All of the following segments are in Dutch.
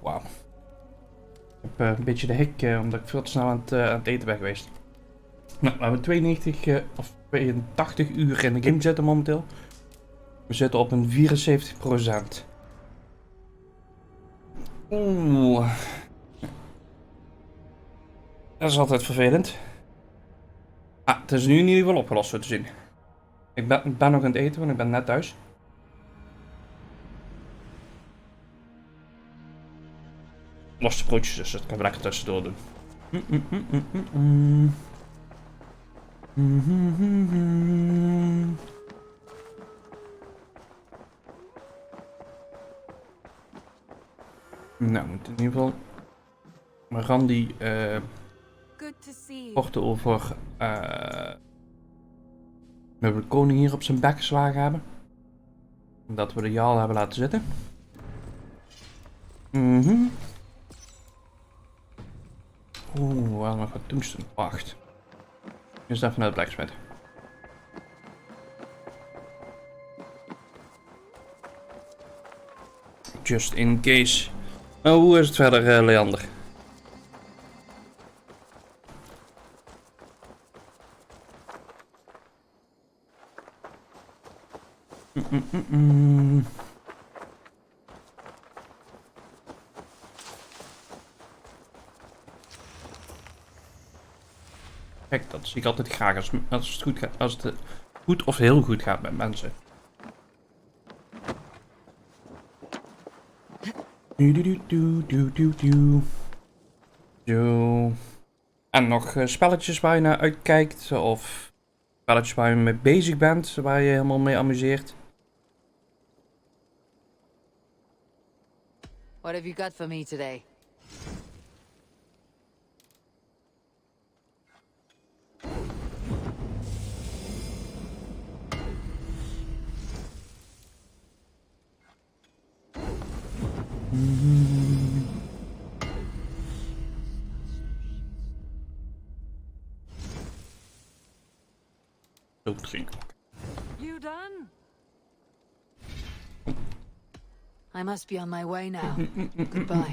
Wauw. Ik heb een beetje de hik omdat ik veel te snel aan het eten ben geweest. Nou, we hebben 92 of 82 uur in de game zitten momenteel. We zitten op een 74%. Oeh. Dat is altijd vervelend. Ah, het is nu in ieder geval opgelost zo te zien. Ik ben nog aan het eten, want ik ben net thuis. Losse broodjes, dus dat kan ik lekker tussendoor doen. Nou, moet in ieder geval Randy porten over dat we de koning hier op zijn bek geslagen hebben. Dat we de jarl hebben laten zitten. Oeh, we hadden nog wat toestand. Wacht. Is dat vanuit Blacksmith? Just in case. Oh, hoe is het verder, Leander? Kijk, dat zie ik altijd graag als het goed gaat, als het goed of heel goed gaat met mensen. Zo. En nog spelletjes waar je naar uitkijkt of spelletjes waar je mee bezig bent, waar je helemaal mee amuseert. What have you got for me today? Zo drinken. You done? I must be on my way now. Goodbye.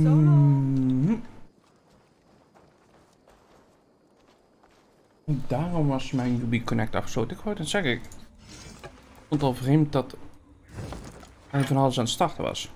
So long. Daarom was mijn Ubi Connect afgesloten. Ik wou het zeggen. Ik vond het al vreemd dat hij van alles aan het starten was.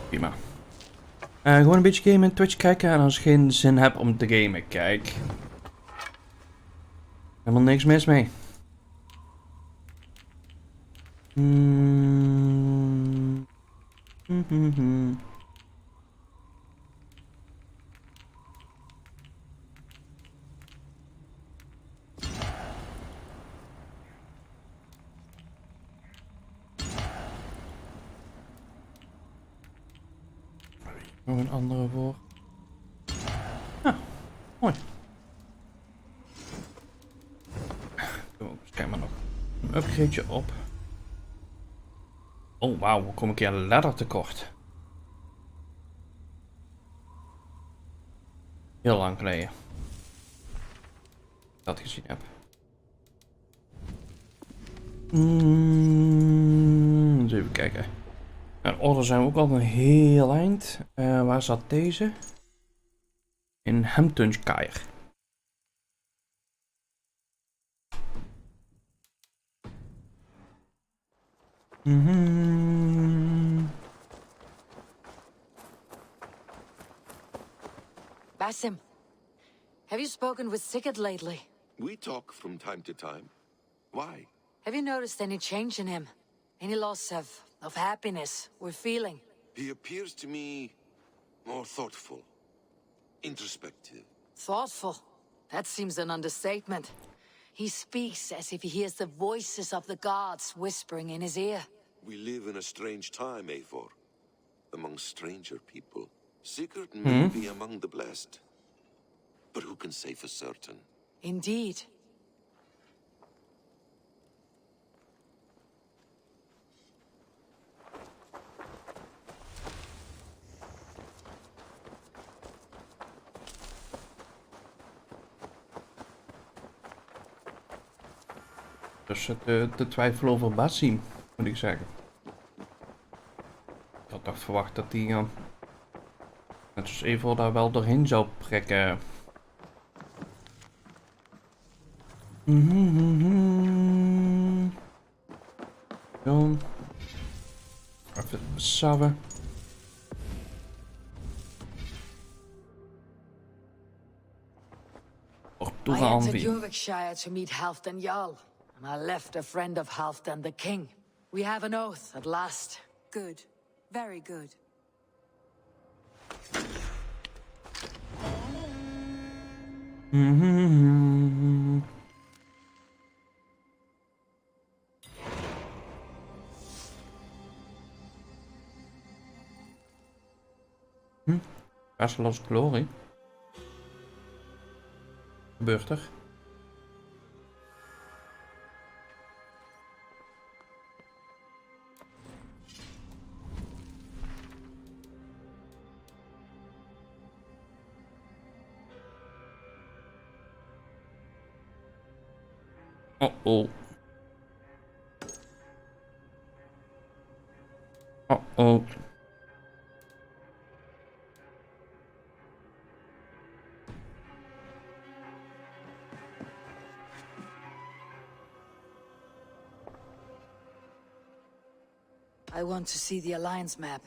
Prima. Gewoon een beetje gamen en Twitch kijken en als ik geen zin heb om te gamen, kijk. Helemaal niks mis mee. Nog een andere voor. Ah, mooi. Kijk maar nog een upgradeje op. Oh wauw, hoe kom ik hier een ladder tekort? Heel lang geleden. Dat gezien heb. Eens even kijken. En order zijn we ook al een heel eind. Waar zat deze? In Hamptonshire. Basim, have you spoken with Sigurd lately? We talk from time to time. Why? Have you noticed any change in him? Any loss of happiness or feeling? He appears to me more thoughtful, introspective. Thoughtful? That seems an understatement. He speaks as if he hears the voices of the gods whispering in his ear. We live in a strange time, Eivor. Among stranger people. Sigurd may be among the blessed. But who can say for certain? Indeed. Dus de twijfel over Basim, moet ik zeggen. Ik had toch verwacht dat die net als Eivor daar wel doorheen zou prikken. Zo. Even samen. I entered Yorkshire to meet Halfdan Jarl, and I left a friend of Halfdan the king. We have an oath at last. Good. Very good. Castle Glory. Gebeurt er? Uh-oh. Uh-oh. I want to see the Alliance map.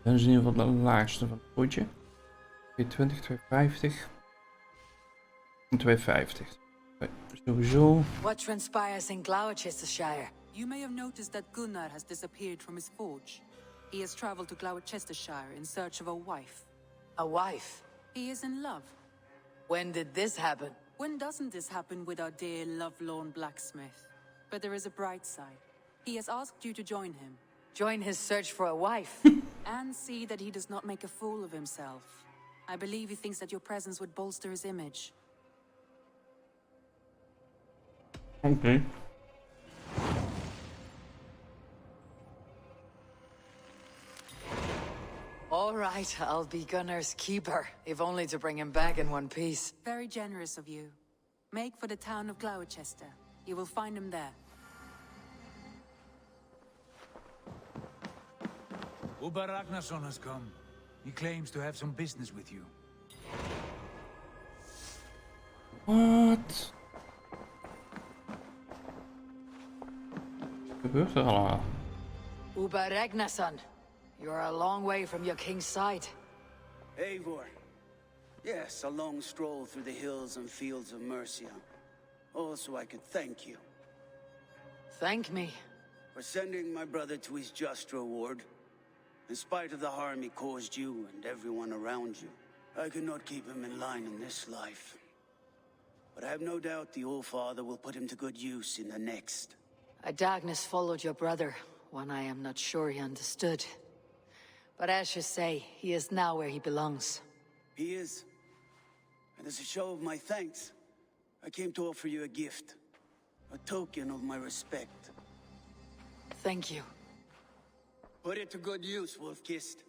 Dat is in ieder geval de laagste van het potje. 220, 250 en 250. Sowieso. What transpires in Gloucestershire? You may have noticed that Gunnar has disappeared from his forge. He has traveled to Gloucestershire in search of a wife. A wife? He is in love. When did this happen? When doesn't this happen with our dear lovelorn blacksmith? But there is a bright side. He has asked you to join him. Join his search for a wife? And see that he does not make a fool of himself. I believe he thinks that your presence would bolster his image. Okay. All right, I'll be Gunnar's keeper, if only to bring him back in one piece. Very generous of you. Make for the town of Gloucester. You will find him there. Uber Ragnarsson has come. He claims to have some business with you. Wat? Wat gebeurt er allemaal? Uber Ragnarsson, you're a long way from your king's side. Eivor. Yes, a long stroll through the hills and fields of Mercia. Also, I could thank you. Thank me. For sending my brother to his just reward. In spite of the harm he caused you and everyone around you, I could not keep him in line in this life. But I have no doubt the Old Father will put him to good use in the next. A darkness followed your brother, one I am not sure he understood. But as you say, he is now where he belongs. He is. And as a show of my thanks, I came to offer you a gift. A token of my respect. Thank you. Put it to good use, Wolf-Kissed.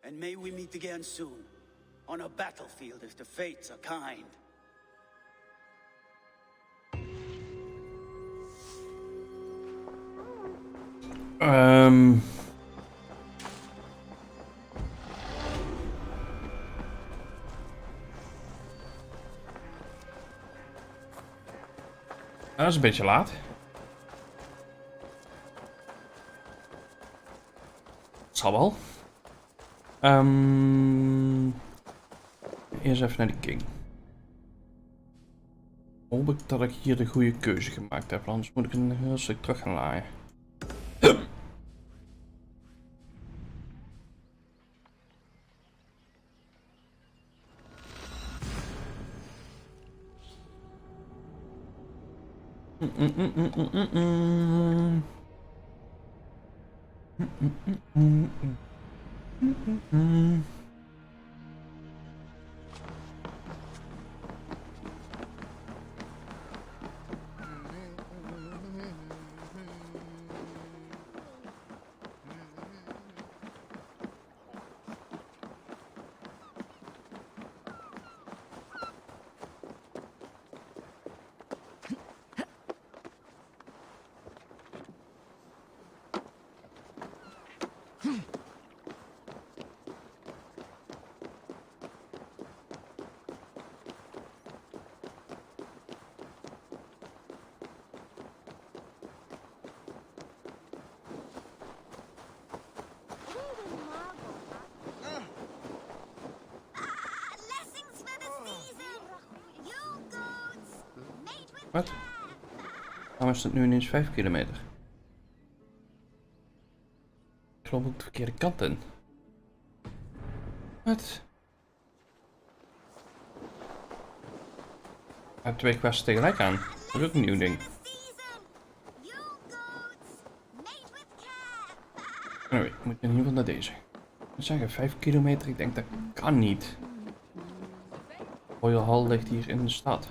And may we meet again soon. On a battlefield if the fates are kind. Dat is een beetje laat. Het zal wel. Eerst even naar die king. Hoop ik dat ik hier de goede keuze gemaakt heb, anders moet ik een heel stuk terug gaan laaien. Wat? Waarom is het nu ineens 5 kilometer? Ik loop ook de verkeerde kant in. Wat? Ik heb 2 quests tegelijk aan. Dat is ook een nieuw ding. Anyway, ik moet in ieder geval naar deze. Ik zeggen 5 kilometer, ik denk dat kan niet. Valhalla ligt hier in de stad.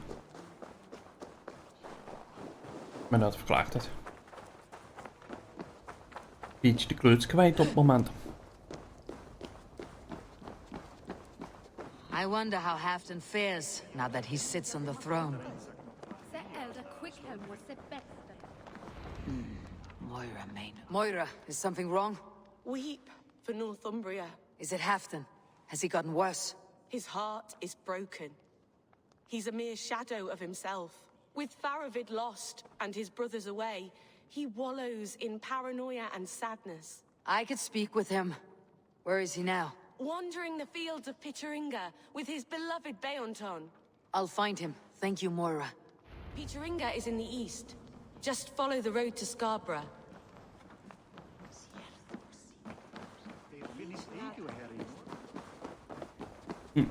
Maar dat verklaart het. Beetje de kleuts kwijt op het moment. I wonder how Halfdan fares now that he sits on the throne. Moira Maynard. Moira, is something wrong? Weep for Northumbria. Is it Halfdan? Has he gotten worse? His heart is broken. He's a mere shadow of himself. With Faravid lost and his brothers away, he wallows in paranoia and sadness. I could speak with him. Where is he now? Wandering the fields of Pitteringa with his beloved Beonton. I'll find him. Thank you, Moira. Pitteringa is in the east. Just follow the road to Scarborough. In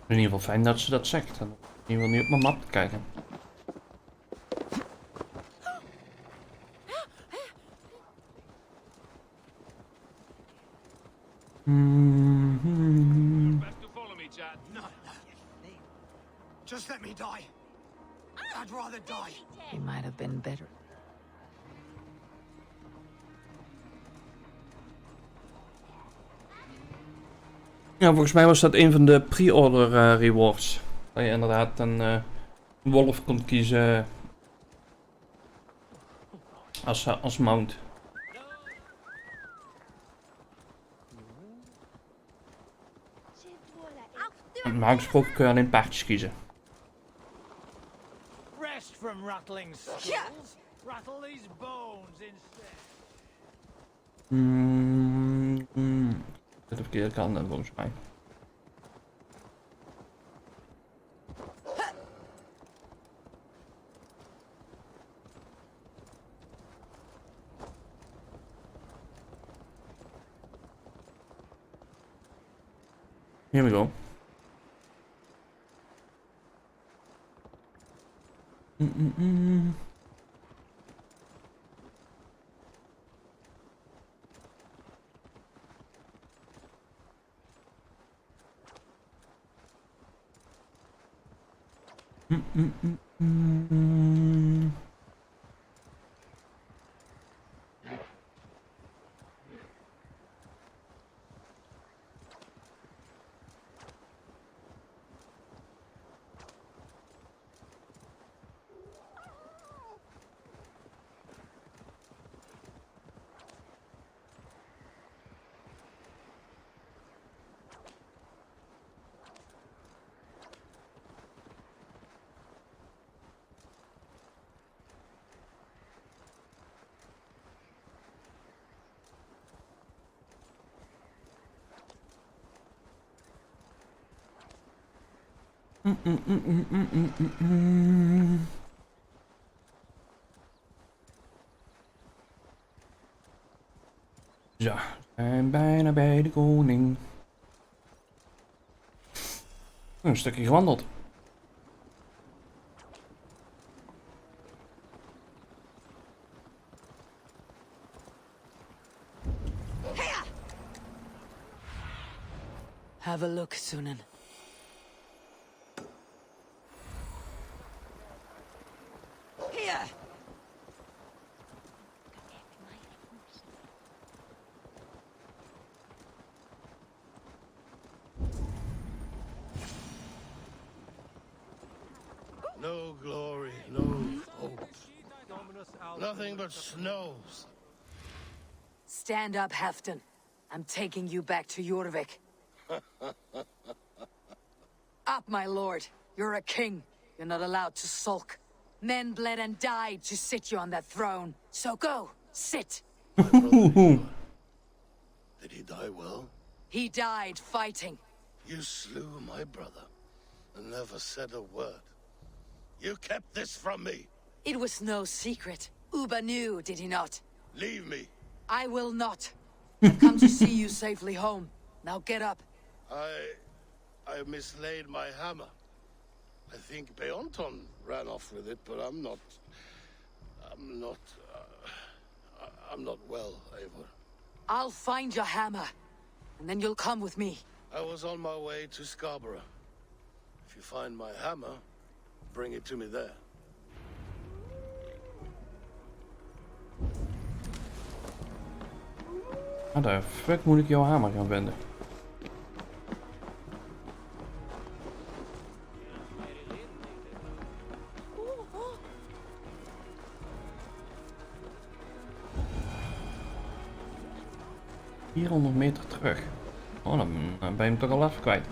ieder geval fijn dat ze dat zegt. Dan hoef ik in ieder geval niet op mijn map te kijken. Just let me die. I'd rather die. He might have been better. Ja, volgens mij was dat een van de pre-order rewards. Dat je inderdaad een wolf kon kiezen als mount. Normaal gesproken kun je alleen paardjes kiezen. Rest from rattling skulls. Rattle these bones instead. De verkeerde kant volgens mij. Here we go. Zo, we zijn bijna bij de koning. Een stukje gewandeld. Have a look, Sunan. Here! No glory, no hope. Nothing but snows. Stand up, Halfdan. I'm taking you back to Jorvik. Up, my lord. You're a king. You're not allowed to sulk. Men bled and died to sit you on that throne. So go, sit. My brother, did he die well? He died fighting. You slew my brother and never said a word. You kept this from me. It was no secret. Uba knew, did he not? Leave me. I will not. I've come to see you safely home. Now get up. I mislaid my hammer. I think Beonton ran off with it, but I'm not well, Eivor. I'll find your hammer, and then you'll come with me. I was on my way to Scarborough. If you find my hammer, bring it to me there. Waar de fuck moet ik jouw hamer gaan vinden? ...400 meter terug. Oh, dan ben je hem toch al even kwijt.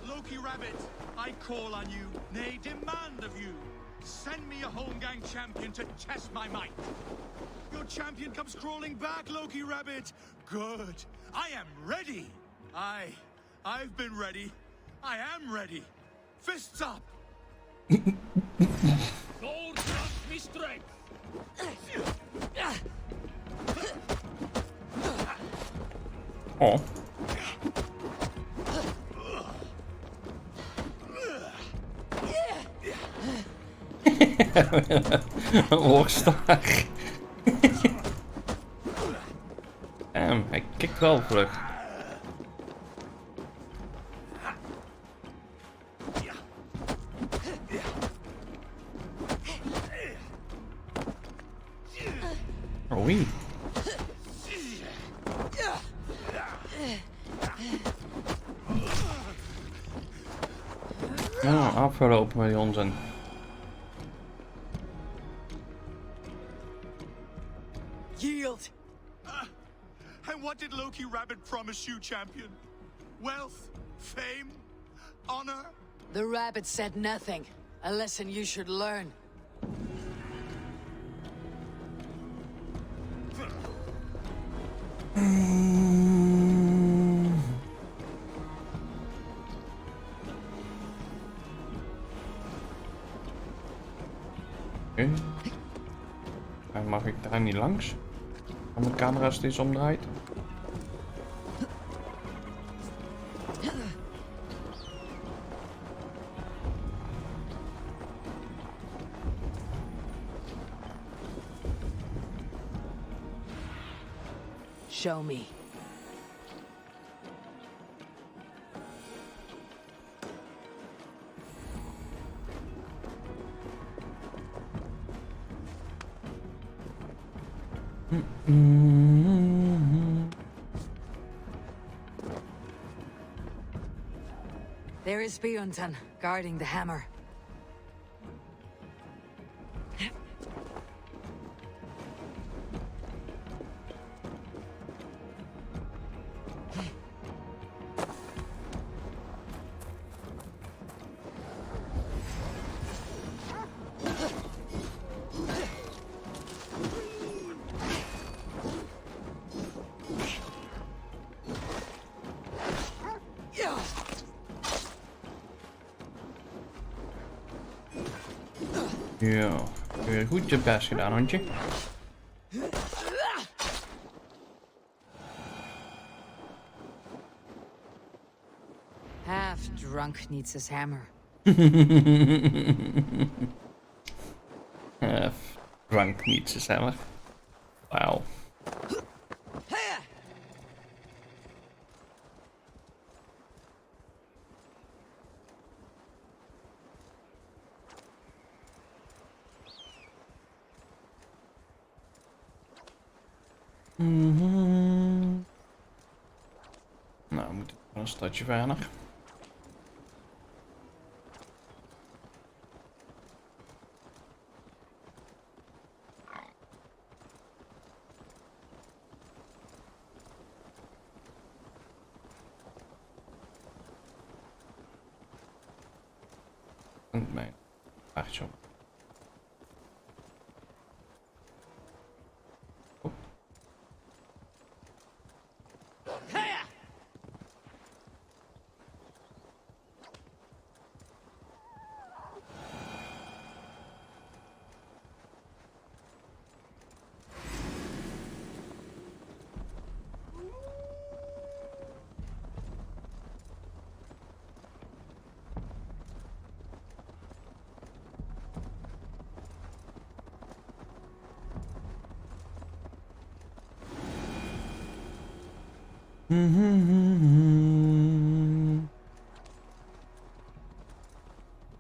Loki Rabbit, I call on you, nay, demand of you. Send me a Holmgang champion to test my might. Your champion comes crawling back, Loki Rabbit. Good. I am ready. I've been ready. I am ready. Fists up. Lord, grant me strength. Oh. Oorstaar. Hij kikt wel vlug. Oei. Ja, afgelopen met die onzin. Yield! And what did Loki Rabbit promise you, champion? Wealth? Fame? Honor? The rabbit said nothing. A lesson you should learn. Oké. Mag ik daar niet langs? Als mijn camera steeds omdraait. Show me. There is Bjornson, guarding the hammer. Ja, weer goed je best gedaan, hondje. Half drunk needs his hammer. Drunk needs his hammer. Wow. Nou, moet ik een stadje verder. En mijn paardje op.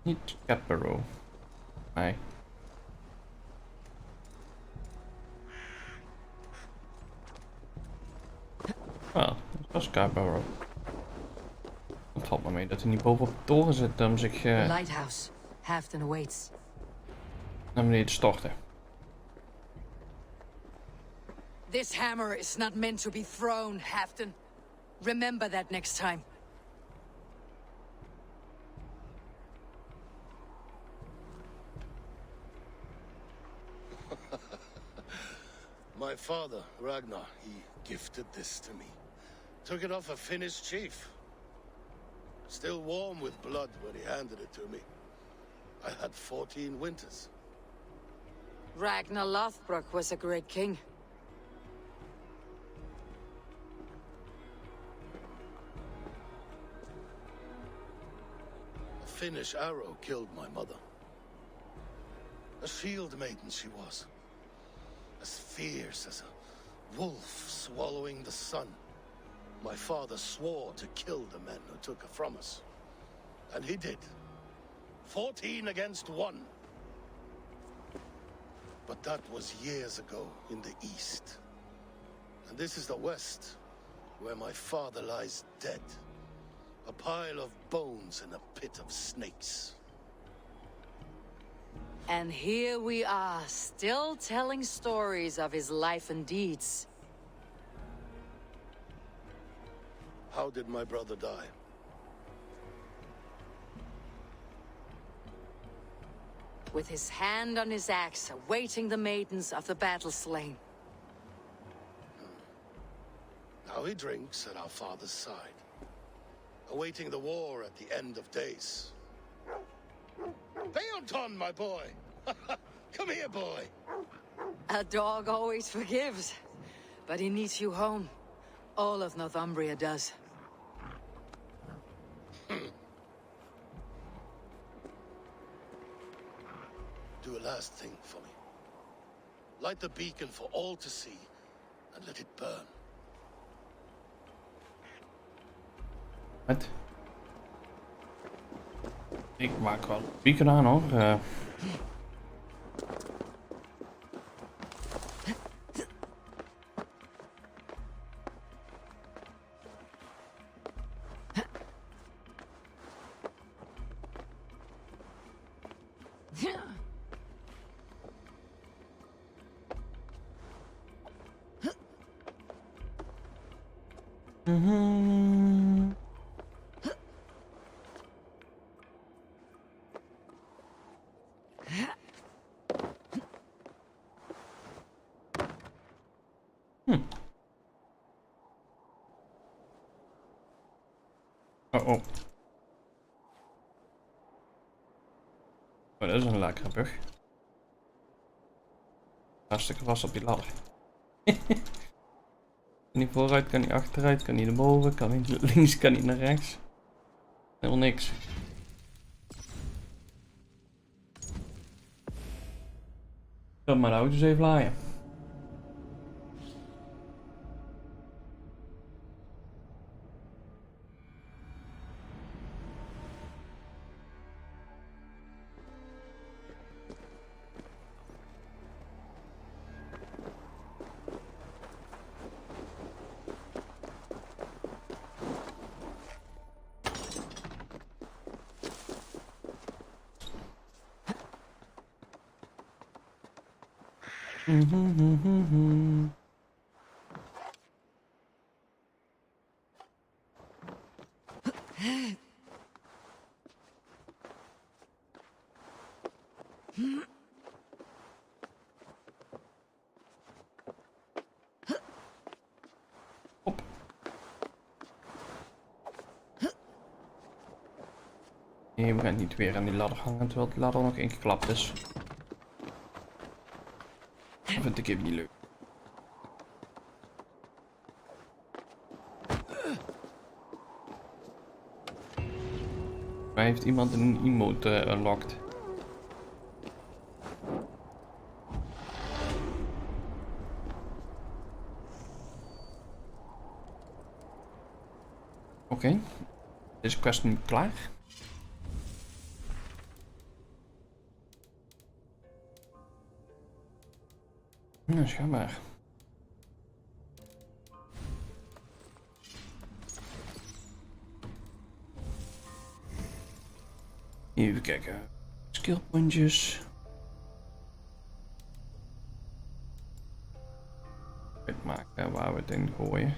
Niet Capero. Nee. Wel, dat was Capero. Het valt me mee dat hij niet bovenop de toren zit om zich Lighthouse. Halfton awaits. naar beneden te storten. This hammer is not meant to be thrown, Halfton. Remember that next time. My father, Ragnar, he gifted this to me. Took it off a Finnish chief. Still warm with blood when he handed it to me. I had 14 winters. Ragnar Lothbrok was a great king. A Finnish arrow killed my mother. A shield maiden she was. As fierce as a wolf swallowing the sun. My father swore to kill the men who took her from us. And he did. 14 against 1. But that was years ago in the east. And this is the west, where my father lies dead. A pile of bones in a pit of snakes. And here we are, still telling stories of his life and deeds. How did my brother die? With his hand on his axe, awaiting the maidens of the battle slain. Now he drinks at our father's side, awaiting the war at the end of days. Beonton, my boy! Come here, boy! A dog always forgives, but he needs you home. All of Northumbria does. Do a last thing for me. Light the beacon for all to see, and let it burn. Wat? Ik maak wel beacon aan hoor. Mhm. Oh, oh. Oh, dat is een lekkere bug. Hartstikke vast op die ladder. Kan niet vooruit, kan niet achteruit, kan niet naar boven, kan niet naar links, kan niet naar rechts. Helemaal niks. Dan maar de auto's even laaien. Hop. Nee, we gaan niet weer aan die ladder hangen terwijl de ladder nog ingeklapt is. Dat vind ik even niet leuk. Maar heeft iemand een emote unlocked? Oké. Deze quest nu klaar. Nou, ga maar. Even kijken. Skill puntjes. Uitmaken waar we het in gooien.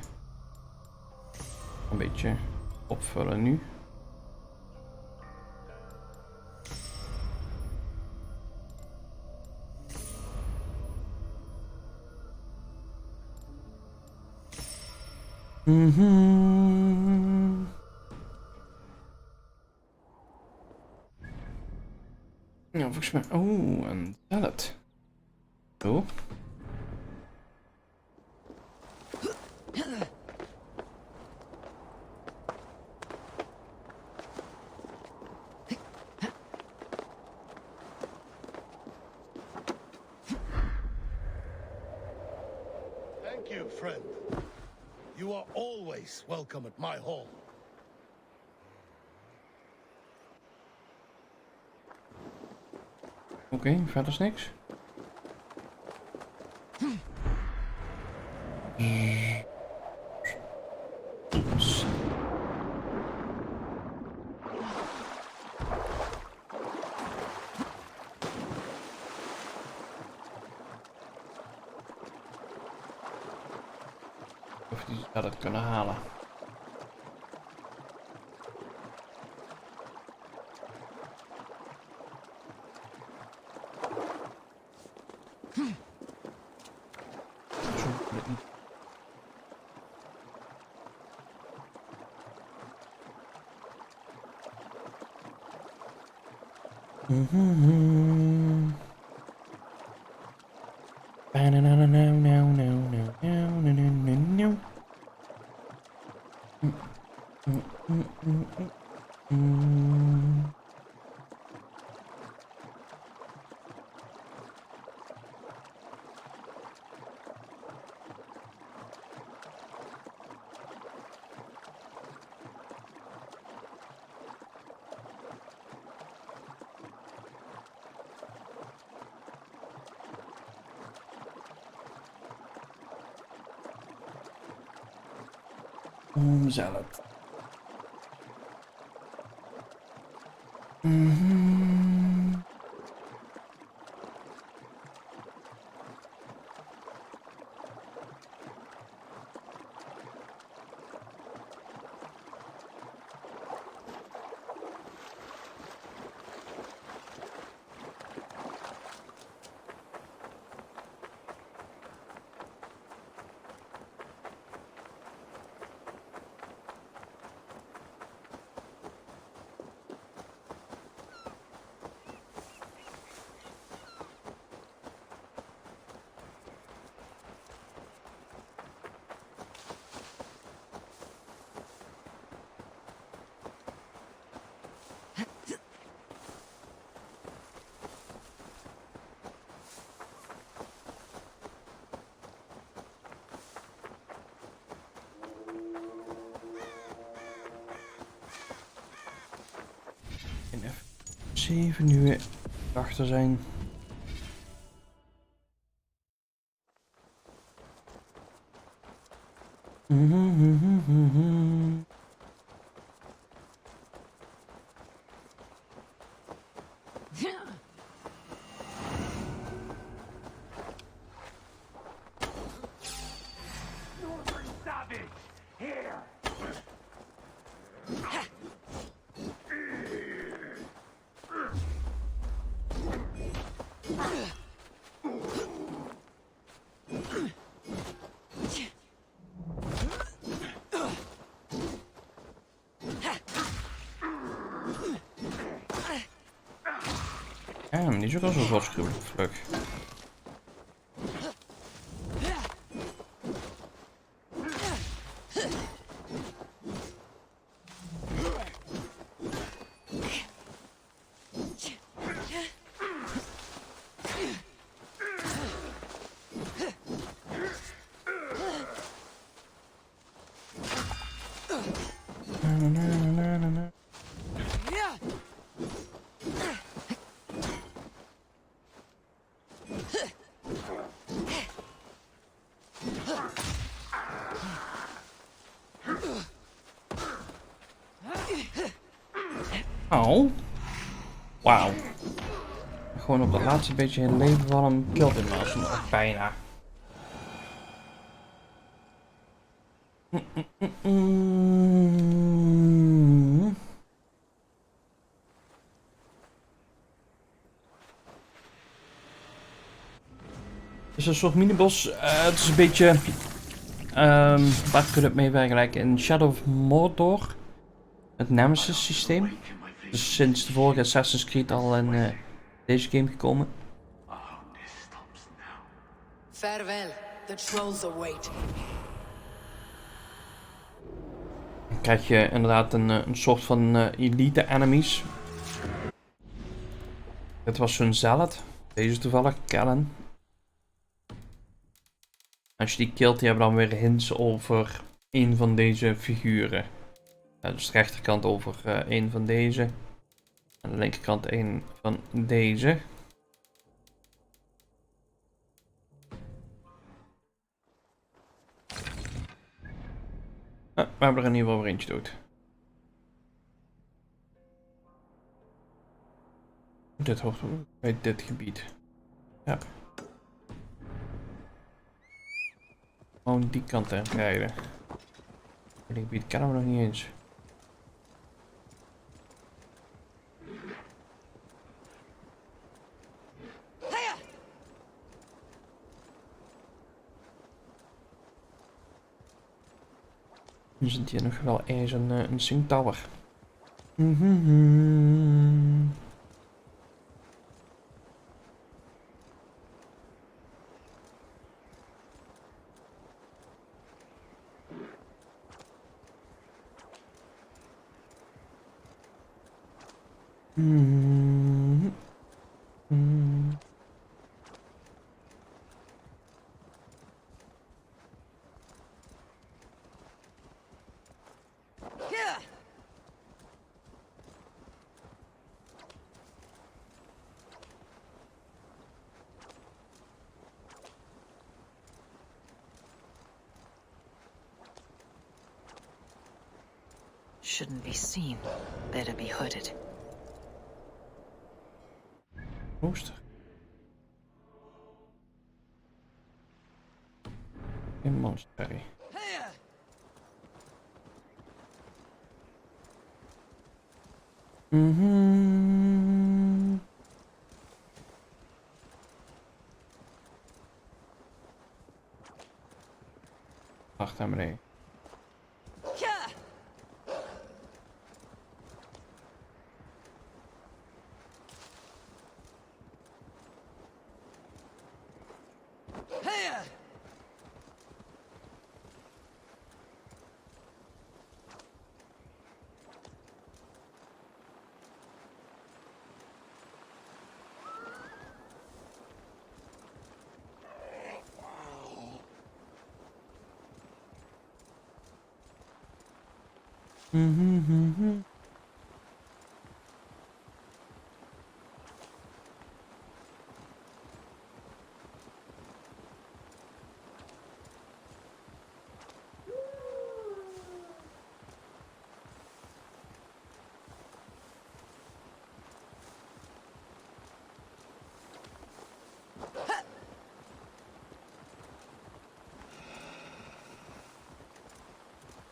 Een beetje opvullen nu. Ja, volgens mij. Oh, een pallet. Oh. Thank you, friend. You are always welcome at my hall. Oké, verder is niks. Of die dat kunnen halen. Salad. En even 7 uur achter zijn. Ja, maar die is ook al zo waarschuwelijk vlug. Oh. Wauw. Gewoon op het laatste beetje het leven van hem killt hij me alsnog bijna. Het is een soort minibos. Het is een beetje... waar kun je het mee vergelijken? In Shadow of Mordor. Het Nemesis systeem. Dus sinds de vorige Assassin's Creed al in deze game gekomen. Farewell, the trolls await. Dan krijg je inderdaad een soort van elite enemies. Dit was hun Zealot. Deze toevallig, Kellen. Als je die killt, die hebben dan weer hints over een van deze figuren. Dus de rechterkant over een van deze. Aan de linkerkant een van deze. We hebben er in ieder geval weer eentje dood. Dit hoort bij dit gebied. Ja. Gewoon die kant uit rijden. Dit gebied kennen we nog niet eens. Er zit hier nog wel ergens een sync tower. Shouldn't be seen. Better be hooded. Rooster. Een monsterberry. Wacht naar beneden.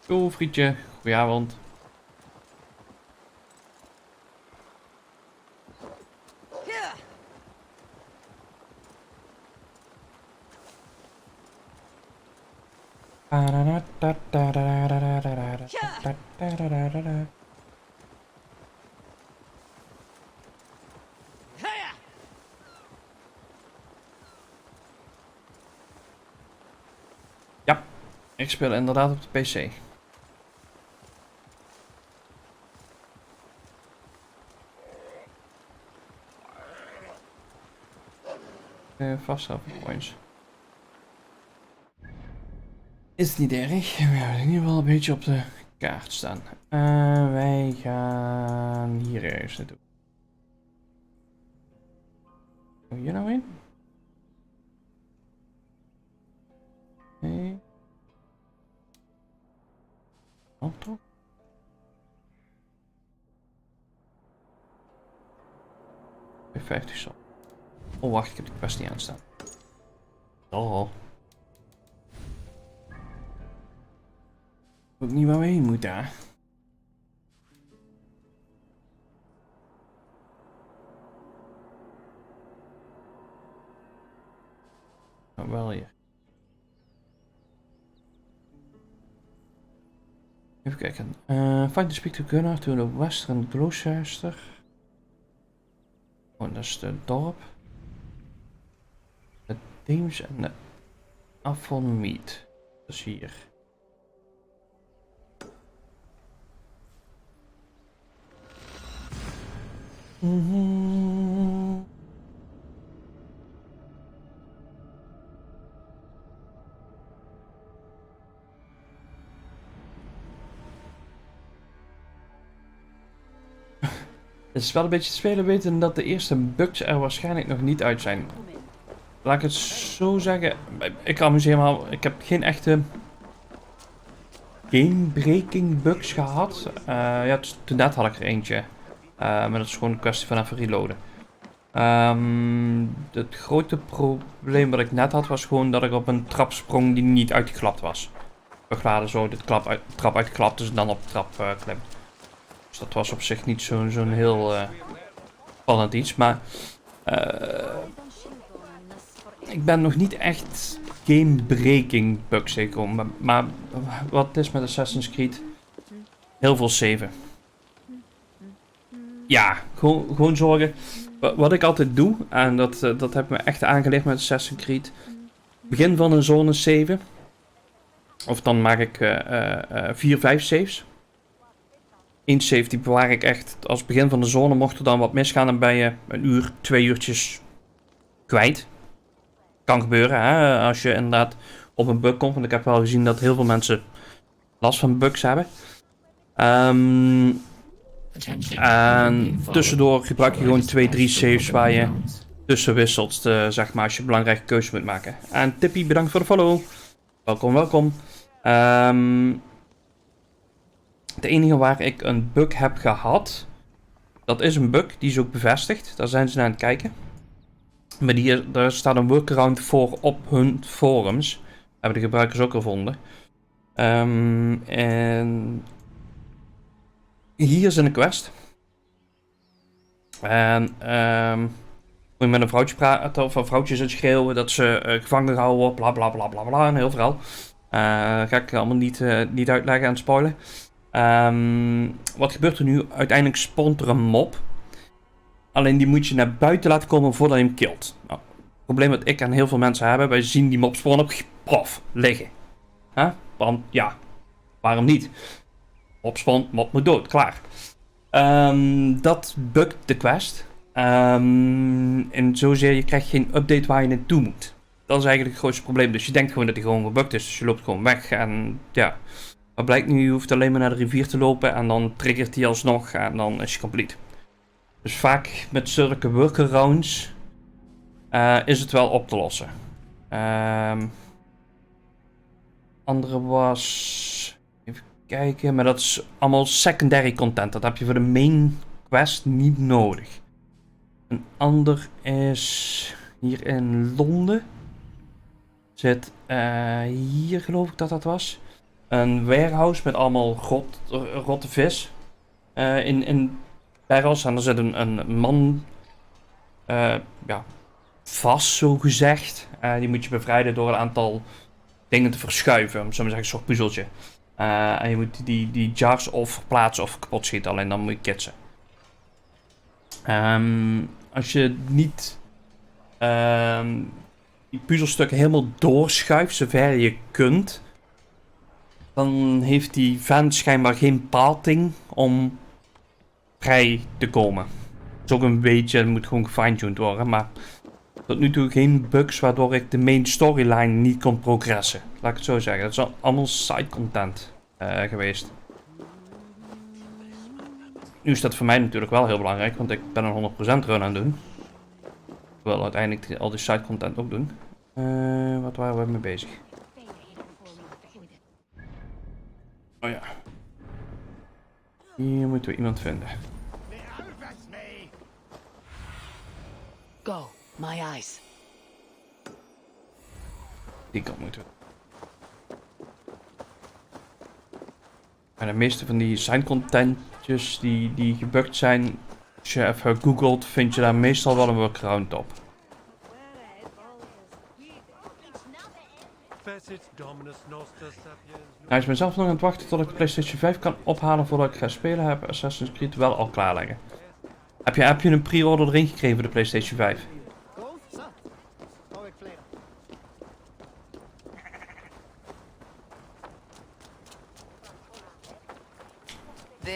Yo, frietje. Goedenavond. Ja, ik speel inderdaad op de PC. Vast op points. Is niet erg. We hebben in ieder geval een beetje op de kaart staan. Wij gaan hier ergens naartoe. Gaan we hier nou in? Nee. Oh, toch? Bij 50 zo. Oh, wacht, ik heb de quest niet aanstaan. Oh. Ook niet waar we heen moeten, hè? Oh, wel hier. Even kijken. Find the speak to Gunnar to the western Gloucester. Oh, dat is het dorp. De Theems en de Avon Mead. Dat is hier. Het is wel een beetje te spelen weten dat de eerste bugs er waarschijnlijk nog niet uit zijn. Laat ik het zo zeggen. Ik amuseer me al. Ik heb geen echte game-breaking bugs gehad. Ja, toen net had ik er eentje. Maar dat is gewoon een kwestie van even reloaden. Het grote probleem wat ik net had was gewoon dat ik op een trap sprong die niet uitgeklapt was. We gladden zo de trap uitgeklapt, dus dan op de trap klimt. Dus dat was op zich niet zo'n heel spannend iets, maar ik ben nog niet echt game-breaking bugs tegengekomen. Maar wat het is met Assassin's Creed, heel veel saven. Ja, gewoon zorgen. Wat ik altijd doe, en dat heb me echt aangeleerd met Assassin's Creed. Begin van een zone saven. Of dan maak ik 4, 5 saves. Eén save die bewaar ik echt als begin van de zone. Mocht er dan wat misgaan, dan ben je een uur, 2 uurtjes kwijt. Kan gebeuren, hè, als je inderdaad op een bug komt. Want ik heb wel gezien dat heel veel mensen last van bugs hebben. En tussendoor gebruik je gewoon 2, 3 saves waar je tussen wisselt, zeg maar, als je belangrijke keuzes moet maken. En Tippy, bedankt voor de follow. Welkom, welkom. Het enige waar ik een bug heb gehad, dat is een bug, die is ook bevestigd. Daar zijn ze naar aan het kijken. Maar daar staat een workaround voor op hun forums. Hebben de gebruikers ook gevonden. En hier is een quest. En moet je met een vrouwtje praten, of een vrouwtje zit schreeuwen dat ze gevangen gehouden wordt, bla bla bla bla bla, een heel verhaal. Ga ik allemaal niet uitleggen en spoilen. Wat gebeurt er nu? Uiteindelijk spawnt er een mob. Alleen die moet je naar buiten laten komen voordat je hem killt. Nou, het probleem dat ik en heel veel mensen hebben, wij zien die mob spawnen op prof liggen. Want ja, waarom niet? Mob spawnt, mob moet dood, klaar. Dat bugt de quest. En zozeer je krijgt geen update waar je naartoe moet. Dat is eigenlijk het grootste probleem. Dus je denkt gewoon dat hij gewoon gebugt is. Dus je loopt gewoon weg. En ja, wat blijkt nu? Je hoeft alleen maar naar de rivier te lopen. En dan triggert hij alsnog. En dan is je complete. Dus vaak met zulke workarounds is het wel op te lossen. Andere was... Even kijken. Maar dat is allemaal secondary content. Dat heb je voor de main quest niet nodig. Een ander is hier in Londen. Zit hier geloof ik dat was. een warehouse met allemaal rotte vis in barrels. En er zit een man ja, vast, zo gezegd. Die moet je bevrijden door een aantal dingen te verschuiven. Om zo maar zeggen, een soort puzzeltje. En je moet die jars of verplaatsen of kapot schieten. Alleen dan moet je kitsen. Als je niet die puzzelstukken helemaal doorschuift zover je kunt, dan heeft die vent schijnbaar geen pating om vrij te komen. Het is ook een beetje, het moet gewoon gefine-tuned worden, maar tot nu toe geen bugs waardoor ik de main storyline niet kon progressen. Laat ik het zo zeggen. Het is allemaal side content geweest. Nu is dat voor mij natuurlijk wel heel belangrijk, want ik ben een 100% run aan het doen. Ik wil uiteindelijk al die side content ook doen. Wat waren we mee bezig? Oh ja. Hier moeten we iemand vinden. Go, my eyes. Die kant moeten we. En de meeste van die side contentjes die gebukt zijn, als je even googelt, vind je daar meestal wel een workaround op. Nou, ik ben zelf nog aan het wachten tot ik de PlayStation 5 kan ophalen voordat ik ga spelen. Heb Assassin's Creed wel al klaarleggen. Heb je een pre-order erin gekregen voor de PlayStation 5?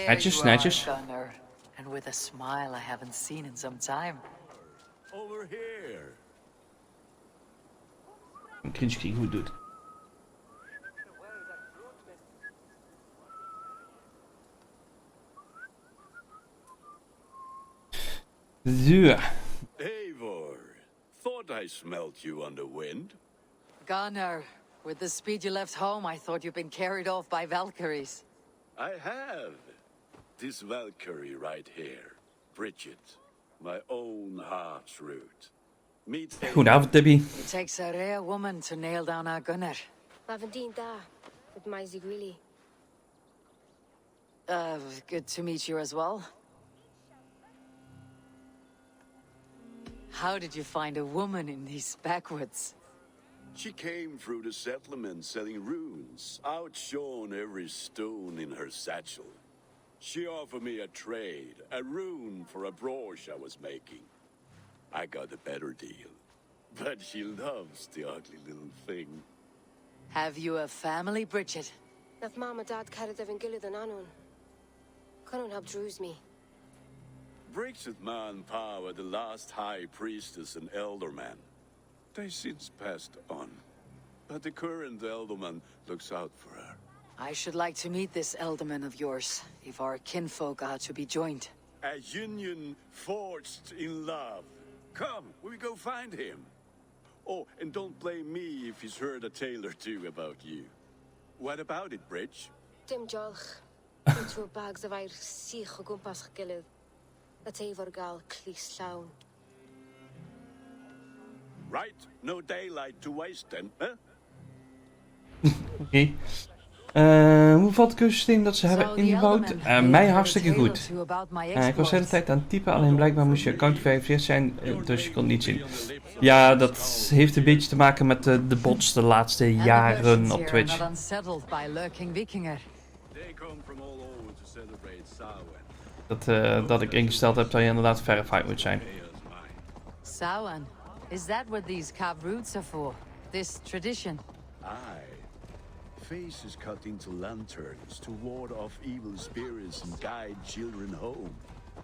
Netjes, netjes. And with a smile I haven't seen in some time. Over here. Een cringe goed doet. Zo. Eivor, thought I smelt you on the wind. Gunnar, with the speed you left home, I thought you'd been carried off by Valkyries. I have. This Valkyrie right here. Bridget. My own heart's root. Meet Goedenavond, Debbie. It takes a rare woman to nail down our Gunnar. Lavendine da, with my Zigwili. Good to meet you as well. How did you find a woman in these backwoods? She came through the settlement selling runes, outshone every stone in her satchel. She offered me a trade, a rune for a brooch I was making. I got a better deal. But she loves the ugly little thing. Have you a family, Bridget? Naf mama dad carried evan gilid an anun. Cannon have drews me. Bridget man power the last high priestess and elderman. They since passed on. But the current elderman looks out for her. I should like to meet this elderman of yours, if our kinfolk are to be joined. A union forged in love. Come, we go find him. Oh, and don't blame me if he's heard a tale or two about you. What about it, Bridge? Dim jolch. Into bags of air sich o gwmpas gilid. That efo'r gal clis llawn. Right, no daylight to waste then, huh? Oké. Hoe valt het keuzesysteem dat ze hebben ingebouwd? Mij hartstikke goed. Ik was de hele tijd aan het typen, alleen blijkbaar moest je account geverifieerd zijn, dus je kon het niet zien. Ja, dat heeft een beetje te maken met de bots de laatste jaren op Twitch. Dat ik ingesteld heb dat je inderdaad verified moet zijn. Samhain, is that what these carved roots are for? This tradition? Aye. Faces cut into lanterns to ward off evil spirits and guide children home.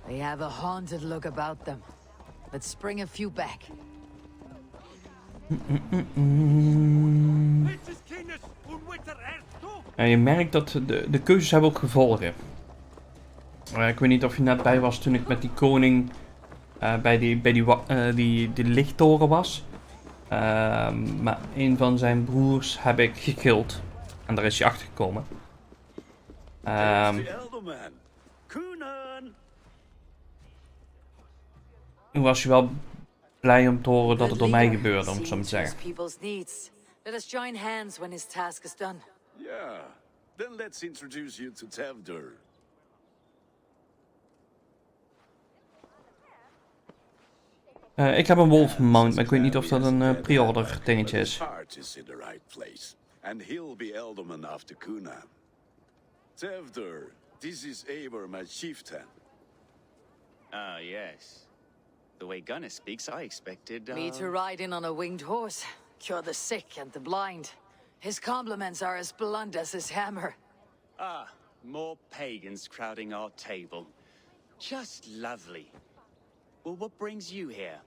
They have a haunted look about them. Let's bring a few back. Je merkt dat de keuzes hebben ook gevolgen. Ik weet niet of je net bij was toen ik met die koning bij die lichttoren was. Maar een van zijn broers heb ik gekild. En daar is hij achter gekomen. Nu was je wel blij om te horen dat het door mij gebeurde, om het zo te zeggen. Let us join hands when his task is done. Yeah, Then let's introduce you to Tevder. Ik heb een wolf mount, maar ik weet niet of dat een pre-order dingetje is. His heart is in the right place, and he'll be Elderman after Kuna. Tevder, this is Eivor, my chieftain. Ah, yes. The way Gunnar speaks, I expected, Me to ride in on a winged horse, cure the sick and the blind. His compliments are as blunt as his hammer. Ah, more pagans crowding our table. Just lovely. Well, what brings you here?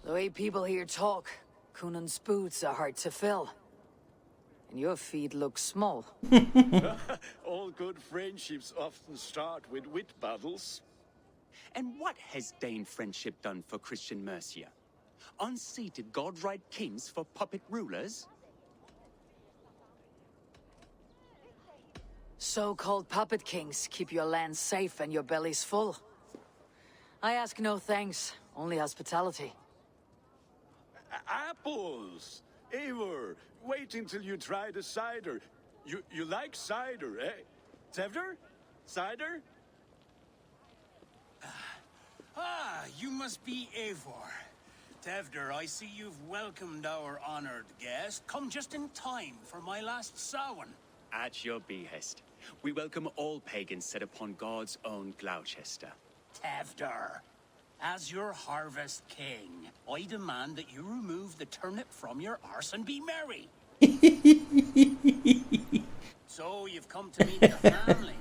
The way people here talk, Kunan's boots are hard to fill. And your feet look small. All good friendships often start with wit battles. And what has Dane friendship done for Christian Mercia? Unseated god-right kings for puppet rulers? So-called puppet kings keep your land safe and your bellies full. I ask no thanks, only hospitality. Apples! Eivor, wait until you try the cider. You like cider, eh? Tevder? Cider? Ah, you must be Eivor. Tevder, I see you've welcomed our honored guest. Come just in time for my last Samhain. At your behest. We welcome all pagans set upon God's own Gloucester. Tevder, as your harvest king, I demand that you remove the turnip from your arse and be merry. So you've come to meet the family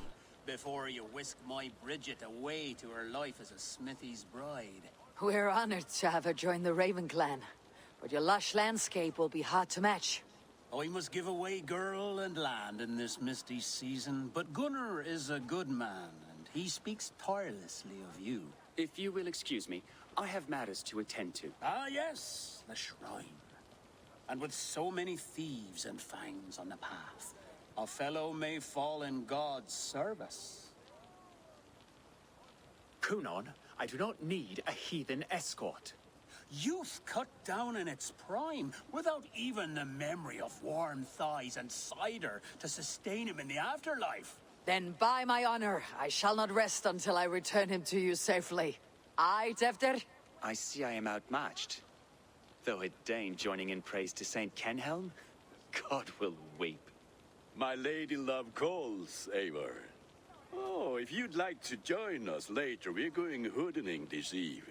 before you whisk my Bridget away to her life as a smithy's bride. We're honored to have her join the Raven clan, but your lush landscape will be hard to match. I must give away girl and land in this misty season, but Gunnar is a good man, and he speaks tirelessly of you. If you will excuse me, I have matters to attend to. Ah, yes, the shrine. And with so many thieves and fangs on the path, a fellow may fall in God's service. Kunon, I do not need a heathen escort. Youth cut down in its prime, without even the memory of warm thighs and cider to sustain him in the afterlife. Then by my honor, I shall not rest until I return him to you safely. Aye, Tevder? I see I am outmatched. Though a Dane joining in praise to Saint Kenhelm, God will weep. My lady love calls, Eivor. Oh, if you'd like to join us later, we're going hoodening this eve.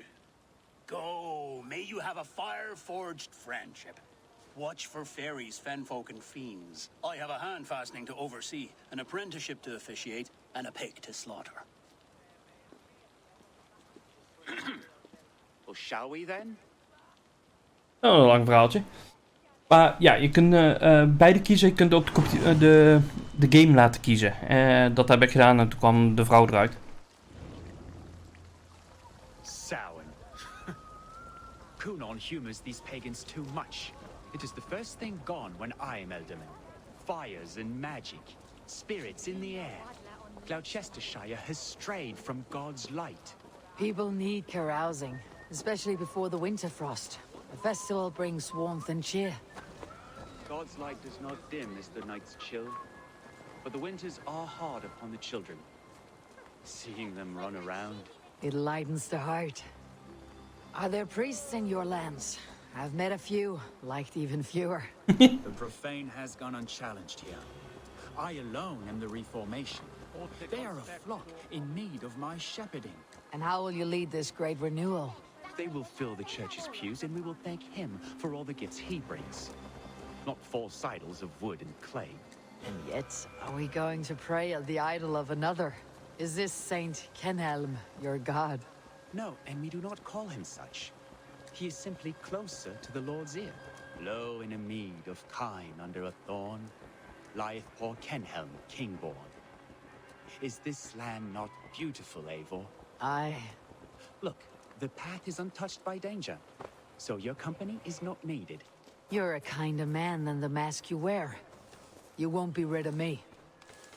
Go, may you have a fire-forged friendship. Watch for fairies, fenfolk, and fiends. I have a hand fastening to oversee, an apprenticeship to officiate, and a pig to slaughter. Well, shall we then? Oh, een lang verhaaltje. Maar ja, je kunt beide kiezen. Je kunt ook de game laten kiezen. Dat heb ik gedaan en toen kwam de vrouw eruit. Samhain. Kunon humors these pagans too much. It is the first thing gone when I am Elderman. Fires and magic. Spirits in the air. Gloucestershire has strayed from God's light. People need carousing, especially before the winter frost. The festival brings warmth and cheer. God's light does not dim as the nights chill, but the winters are hard upon the children. Seeing them run around. It lightens the heart. Are there priests in your lands? I've met a few, liked even fewer. The profane has gone unchallenged here. I alone am the reformation. They are a flock in need of my shepherding. And how will you lead this great renewal? They will fill the church's pews, and we will thank him for all the gifts he brings. Not false idols of wood and clay. And yet, are we going to pray at the idol of another? Is this Saint Kenhelm your god? No, and we do not call him such. He is simply closer to the Lord's ear. Low in a mead of kine under a thorn, lieth poor Kenhelm, king-born. Is this land not beautiful, Eivor? Aye. Look, the path is untouched by danger, so your company is not needed. You're a kinder man than the mask you wear. You won't be rid of me.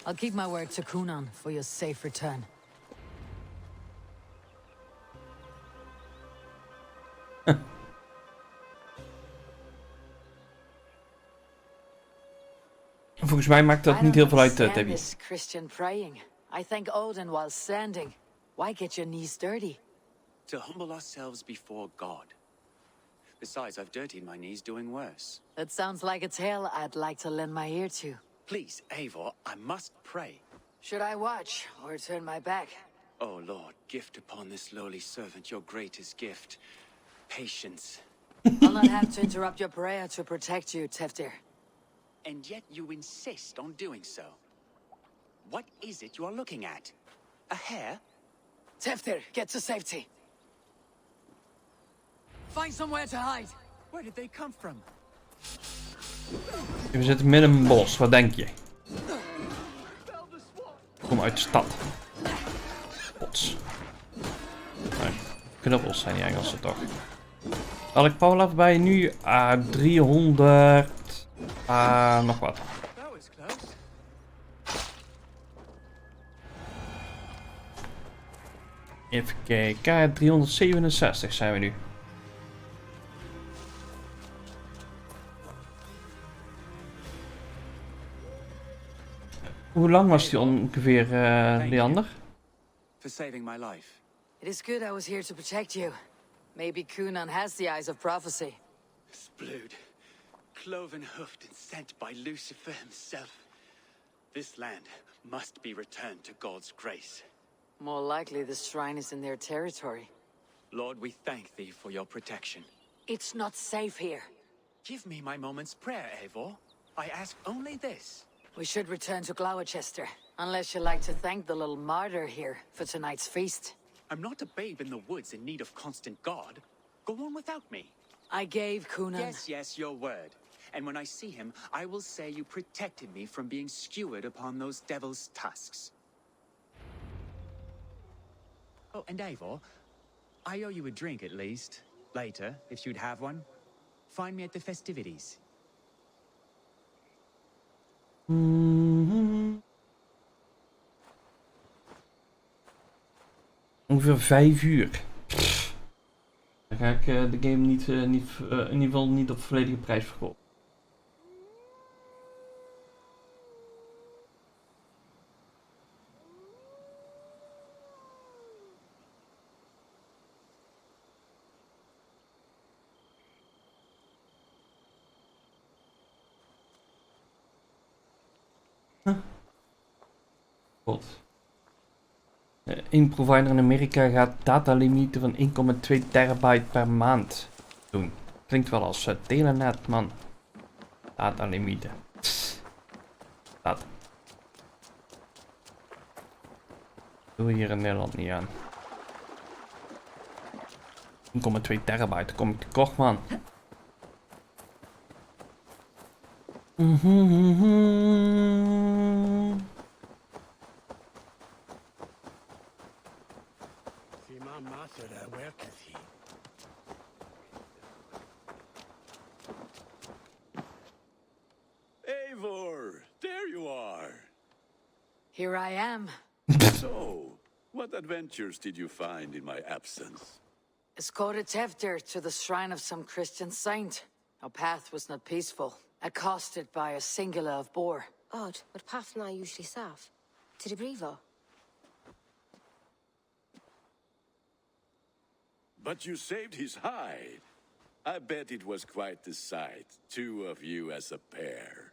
I'll keep my word to Kunan for your safe return. Volgens mij maakt dat niet heel veel uit, Debbie. This Christian praying. I thank Odin while standing. Why get your knees dirty? To humble ourselves before God. Besides, I've dirtied my knees doing worse. That sounds like a tale I'd like to lend my ear to. Please, Eivor, I must pray. Should I watch or turn my back? Oh Lord, gift upon this lowly servant your greatest gift. Patience. I'll not have to interrupt your prayer to protect you, Teftir. And yet you insist on doing so. What is it you are looking at? A hare? Teftir, get to safety. Find somewhere to hide. Where did they come from? We zitten midden in een bos, wat denk je? Kom uit de stad. Bots. Nee, knuppels zijn die Engelsen toch. Welk powerlevel bij je nu? 300... nog wat. Even kijken, 367 zijn we nu. Hoe lang was die ongeveer, Leander? For saving my life. It is good I was here to protect you. Maybe Kunan has the eyes of prophecy. Splood, cloven hoofed and sent by Lucifer himself. This land must be returned to God's grace. More likely the shrine is in their territory. Lord, we thank thee for your protection. It's not safe here. Give me my moment's prayer, Eivor. I ask only this. We should return to Gloucester, unless you like to thank the little martyr here for tonight's feast. I'm not a babe in the woods in need of constant guard. Go on without me. I gave Kunan... Yes, your word. And when I see him, I will say you protected me from being skewered upon those devil's tusks. Oh, and Eivor, I owe you a drink at least. Later, if you'd have one. Find me at the festivities. Ongeveer 5 uur. Dan ga ik de game niet, in ieder geval niet op volledige prijs verkopen. God. Een provider in Amerika gaat datalimieten van 1,2 terabyte per maand doen. Klinkt wel als telenet, man. Datalimieten. Dat. Doe we hier in Nederland niet aan. 1,2 terabyte, kom ik tekort, man. Eivor, there you are. Here I am. So, what adventures did you find in my absence? Escorted Teftir to the shrine of some Christian saint. Our path was not peaceful. Accosted by a singular of boar. Odd, but path na usually safe. To the Brevo. But you saved his hide. I bet it was quite the sight, two of you as a pair.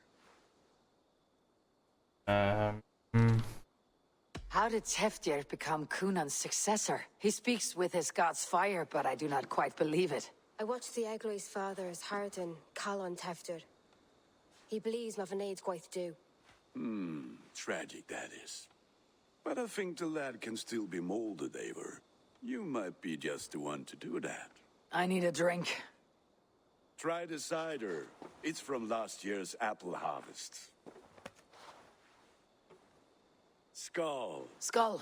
How did Teftir become Kunan's successor? He speaks with his god's fire, but I do not quite believe it. I watched the Egloi's father's heart in Calon Teftir. He believes Mavanade quite do. Tragic that is. But I think the lad can still be molded, Eivor. You might be just the one to do that. I need a drink. Try the cider. It's from last year's apple harvest. Skull. Skull.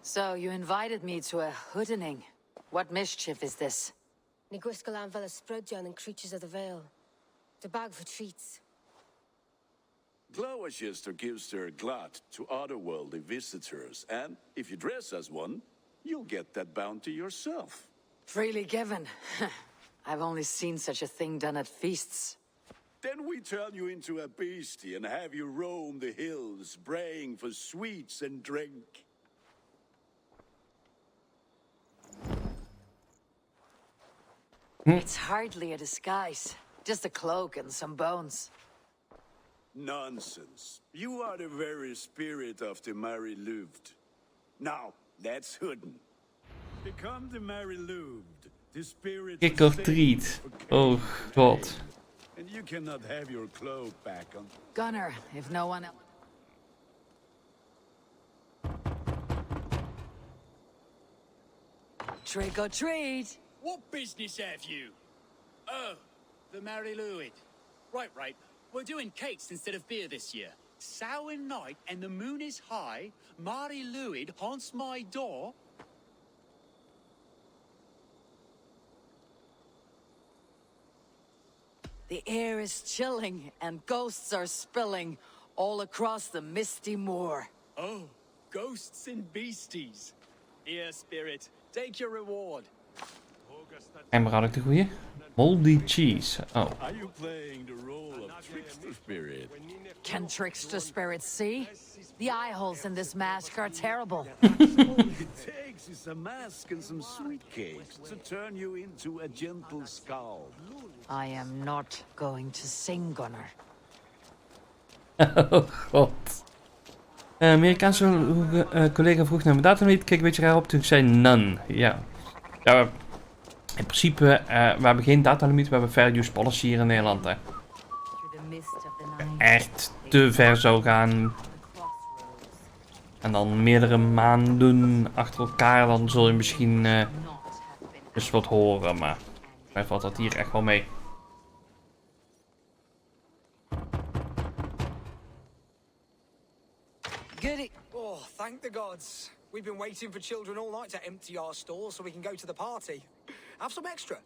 So, you invited me to a hoodening. What mischief is this? Niguiscalan Vela Sprudjan and Creatures of the Vale. The bag for treats. Gloucester gives their glut to otherworldly visitors, and if you dress as one, you'll get that bounty yourself. Freely given. I've only seen such a thing done at feasts. Then we turn you into a beastie and have you roam the hills, braying for sweets and drink. It's hardly a disguise. Just a cloak and some bones. Nonsense. You are the very spirit of the Mary Louved. Now, that's hidden. Become the Mary Louved, the spirit Trick or treat. Oh god. and you cannot have your cloak back on. Gunner, if no one else. Trick or treat. What business have you? Oh, the Mary Louid. Right. We're doing cakes instead of beer this year. Sour night and the moon is high. Mary Louid haunts my door. The air is chilling and ghosts are spilling all across the misty moor. Oh, ghosts and beasties. Here, spirit, take your reward. En waar had ik de goeie? Moldy cheese. Oh. Are you playing the role of trickster spirit? Can trickster spirits see? The eye holes in this mask are terrible. All it takes is a mask and some sweet cakes to turn you into a gentle skull. I am not going to sing, Gunner. Oh god. Amerikaanse collega vroeg naar mijn datalimiet. Ik keek een beetje raar op toen ik zei none. Ja. In principe, we hebben geen datalimiet. We hebben fair use policy hier in Nederland. Hè. Echt te ver zou gaan. En dan meerdere maanden achter elkaar. Dan zul je misschien eens wat horen. Maar mij valt dat hier echt wel mee. Goody. Oh, thank the gods. We've been waiting for children all night to empty our stores so we can go to the party. Have some extra.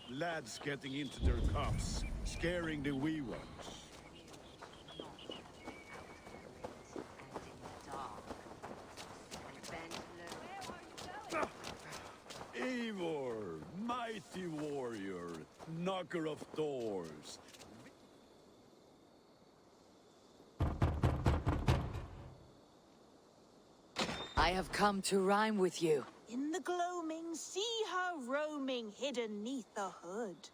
Lads getting into their cups, scaring the wee ones. Eivor, mighty warrior, knocker of doors. I have come to rhyme with you. In the gloaming, see her roaming hidden neath the hood.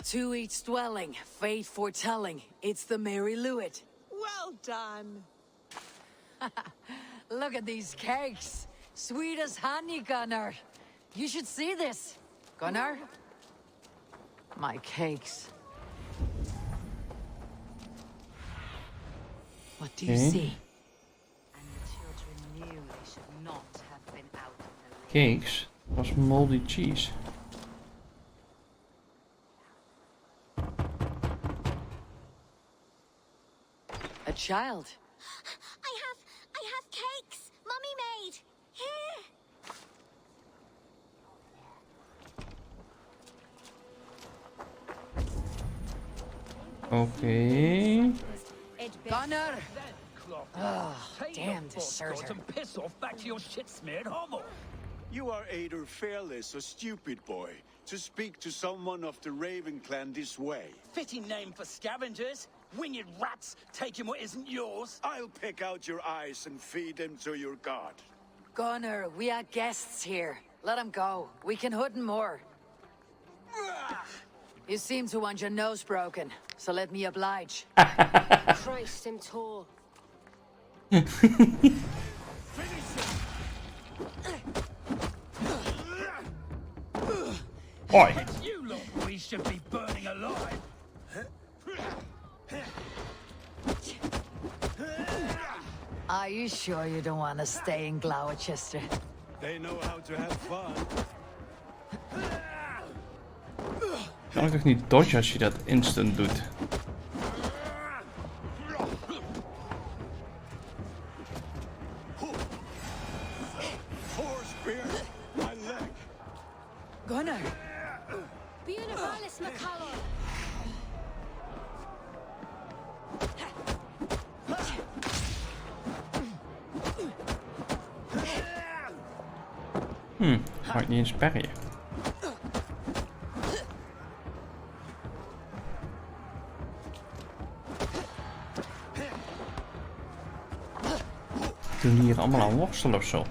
To each dwelling, fate foretelling, it's the Mary Louid. Well done. Look at these cakes. Sweet as honey, Gunner. You should see this. Gunner? My cakes. What do you see? And the children knew they should not have been out in the Cakes. Dat was moldy cheese. A child. I have cakes. Mummy made. Here. Okay. Gunner! Oh, damn deserter. Piss off back to your shit-smeared hovel. You are either fearless or stupid, boy, to speak to someone of the Raven clan this way. Fitting name for scavengers. Winged rats taking what isn't yours. I'll pick out your eyes and feed them to your god. Gunner, we are guests here. Let him go. We can hood more. You seem to want your nose broken, so let me oblige. Christ, I'm tall. Oi. You lot we should be burning alive. Are you sure you don't want to stay in Gloucester? They know how to have fun. Kan ik toch niet dodgen als je dat instant doet? Gunner! Be in a Valis McCallum. Mag ik niet eens sperren. Doen die hier allemaal aan worstelen of zo?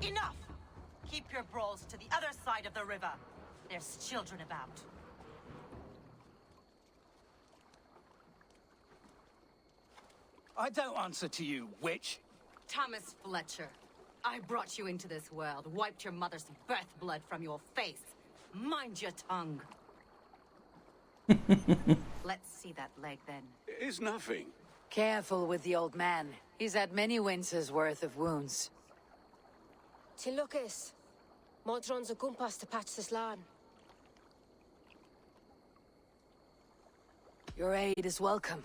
Enough! Keep your brawls to the other side of the river. There's children about. I don't answer to you, witch. Thomas Fletcher, I brought you into this world, wiped your mother's birth blood from your face. Mind your tongue. Let's see that leg then. It's nothing. Careful with the old man. He's had many winter's worth of wounds. Till Lucas. Modron's a gumpas to patch this land. Your aid is welcome.